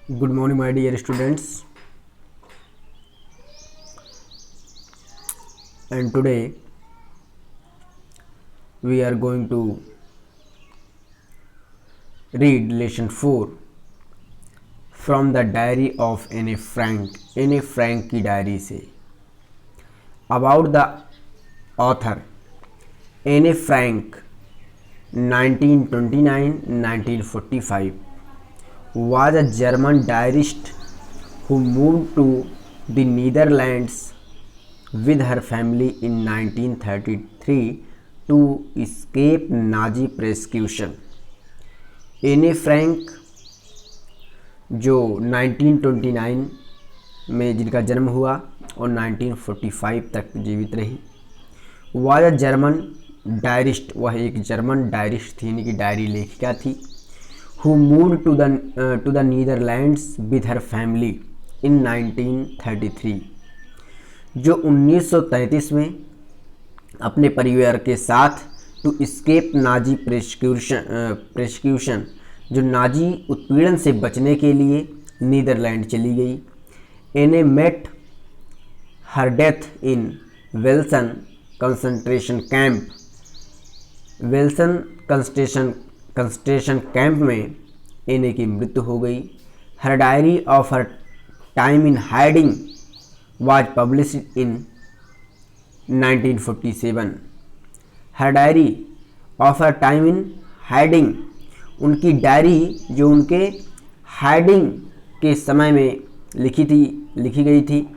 Good morning, my dear students. And today we are going to read lesson 4 from the diary of Anne Frank. Anne Frank की diary से about the author Anne Frank 1929-1945 was a German diarist who moved to the Netherlands with her family in 1933 to escape Nazi persecution. एने Frank जो 1929 में जिनका जन्म हुआ और 1945 तक जीवित रही, वाज अ जर्मन डायरिस्ट, वह एक जर्मन डायरिस्ट थी, यानी कि डायरी लेखिका थी, who moved to the Netherlands with her family in 1933, जो 1933 में अपने परिवार के साथ टू स्केप नाजी प्रेस्क्यूशन जो नाजी उत्पीड़न से बचने के लिए नीदरलैंड चली गई. Anne met her death in Belsen concentration camp. Belsen concentration camp में एने की मृत्यु हो गई. Her diary of her time in hiding was published in 1947. Her diary of her time in hiding, उनकी डायरी जो उनके हाइडिंग के समय में लिखी गई थी,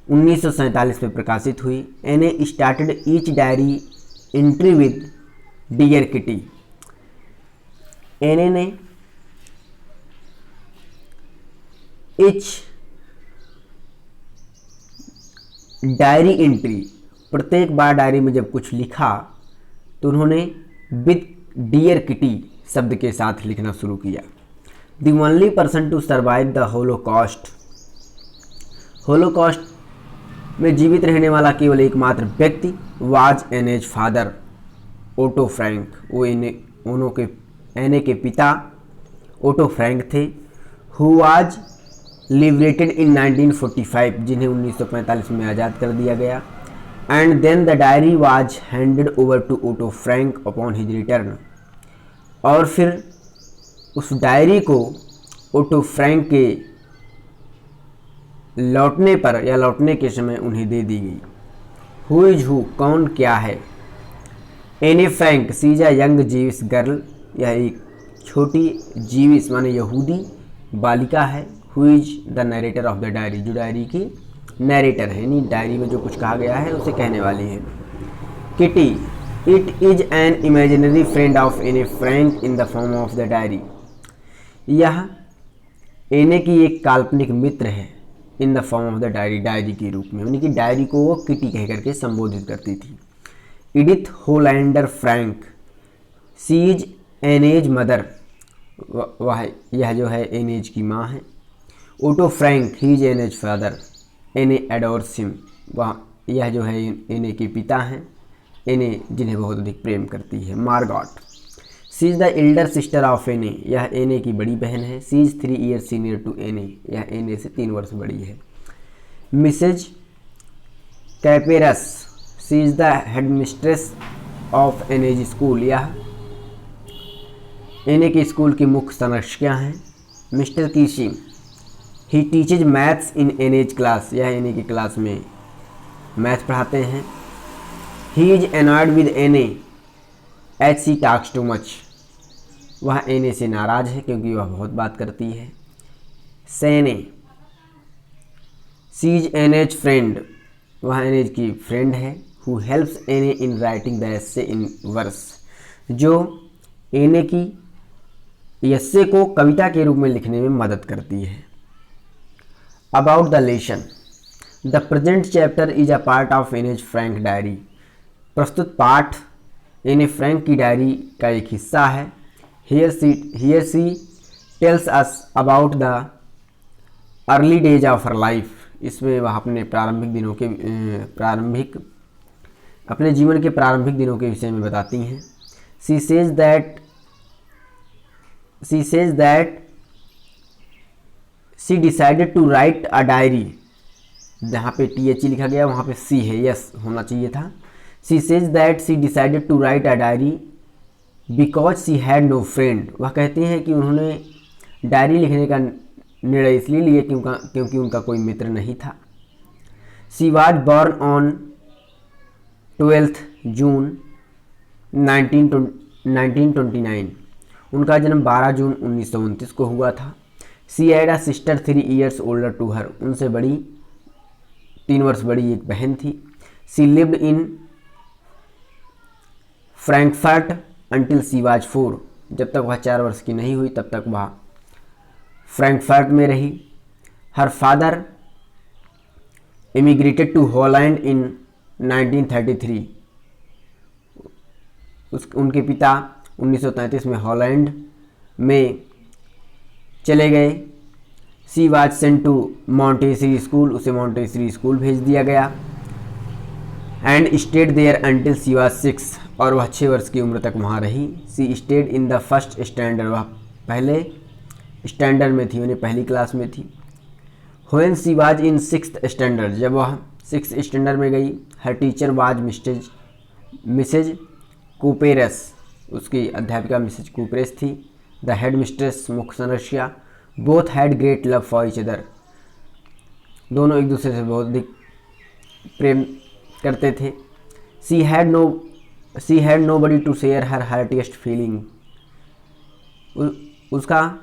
1947 में प्रकाशित हुई. Anne started each diary entry with dear Kitty. Anne ने ईच डायरी एंट्री, प्रत्येक बार डायरी में जब कुछ लिखा तो उन्होंने विद डियर किटी शब्द के साथ लिखना शुरू किया. The only person to survive the holocaust. Holocaust में जीवित रहने वाला केवल एकमात्र व्यक्ति was Anne's father Otto Frank. वो एने के पिता ओटो फ्रैंक थे, हु वाज लिबरेटेड इन 1945, जिन्हें 1945 में आज़ाद कर दिया गया. And then the diary was handed over to Otto Frank upon his return. और फिर उस डायरी को ओटो फ्रैंक के लौटने पर या लौटने के समय उन्हें दे दी गई. हु इज हु, कौन क्या है. Anne Frank she is a young Jewish girl, यह एक छोटी जीविस माने यहूदी बालिका है. Who is the narrator of the diary, जो डायरी की नरेटर है, यानी डायरी में जो कुछ कहा गया है उसे कहने वाली है. Kitty, it is an imaginary friend of Anne Frank in the form of the diary. यह एने की एक काल्पनिक मित्र है in the form of the diary, diary के रूप में, यानी कि डायरी को वो किटी कह करके संबोधित करती थी. Edith Hollander Frank, she is Anne's mother, वह यह जो है एनेज की माँ है. Otto Frank, he is Anne's father, Anne adores him, वह यह जो है एने के पिता हैं, एने जिन्हें बहुत अधिक प्रेम करती है. Margot, she is the elder sister of Anne, यह एने की बड़ी बहन है. She is 3 years senior to Anne, यह एने से 3 वर्ष बड़ी है. Mrs Kuperus, she is the headmistress of Anne's school, यह एने के स्कूल की मुख्य संरक्षिका हैं. Mr Keesing, he teaches maths in Anne's class, यह एने की क्लास में मैथ पढ़ाते हैं. ही इज एनॉयड विद एने एज सी टॉक्स टू मच, वह एने से नाराज है क्योंकि वह बहुत बात करती है. सेने, सी इज एनेज फ्रेंड, वह एनेज की फ्रेंड है. Who helps Anne in writing the essay in verse, जो एने की एस्से को कविता के रूप में लिखने में मदद करती है. About the lesson, the present chapter is a part of Anne's Frank diary. प्रस्तुत पाठ एने फ्रैंक की डायरी का एक हिस्सा है. Here she tells us about the early days of her life. इसमें वह अपने अपने जीवन के प्रारंभिक दिनों के विषय में बताती हैं. She says that she decided to write a diary, जहाँ पे TH लिखा गया वहाँ पे C है, यस होना चाहिए था। She says that she decided to write a diary because she had no friend. वह कहते हैं कि उन्होंने डायरी लिखने का निर्णय इसलिए लिया क्योंकि उनका कोई मित्र नहीं था। सी वाज बॉर्न ऑन 12 जून 1929। उनका जन्म 12 जून 1929 को हुआ था। She had a sister 3 years older to her. उनसे बड़ी 3 वर्ष बड़ी एक बहन थी। She lived in Frankfurt until she was 4। जब तक वह 4 वर्ष की नहीं हुई तब तक वह फ्रैंकफर्ट में रही। Her father immigrated to Holland in 1933। उनके पिता 1933 में हॉलैंड में चले गए। She was sent to Montessori school. उसे मॉन्टेसरी स्कूल भेज दिया गया। And stayed there until she was 6। और वह 6 वर्ष की उम्र तक वहाँ रही। She stayed in the first standard. वह पहले स्टैंडर्ड में थी, उन्हें पहली क्लास में थी। When she was in 6th standard. जब वह 6th स्टैंडर्ड में गई। हर टीचर वाज मिसेज कूपेरस। उसकी अध्यापिका मिसेज कूपेरस थी। द हेड मिस्ट्रेस मुख्य सदस्या। Both had great love for each other. दोनों एक दूसरे से बहुत अधिक प्रेम करते थे। She had no buddy to share her heartiest feeling. उसका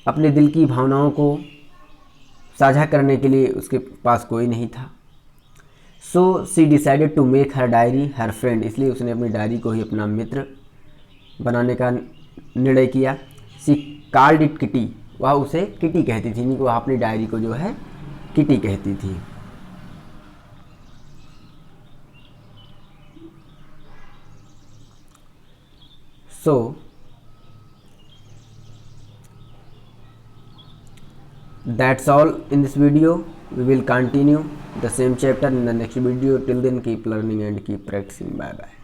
अपने दिल की भावनाओं को साझा करने के लिए उसके पास कोई नहीं था। So she decided to make her diary her friend. इसलिए उसने अपनी डायरी को ही अपना मित्र बनाने का निर्णय किया। She called it kitty. वह उसे किटी कहती थी, नहीं, वह अपनी डायरी को जो है किटी कहती थी। So that's all in this video. We will continue the same chapter in the next video. Till then, keep learning and keep practicing. Bye bye.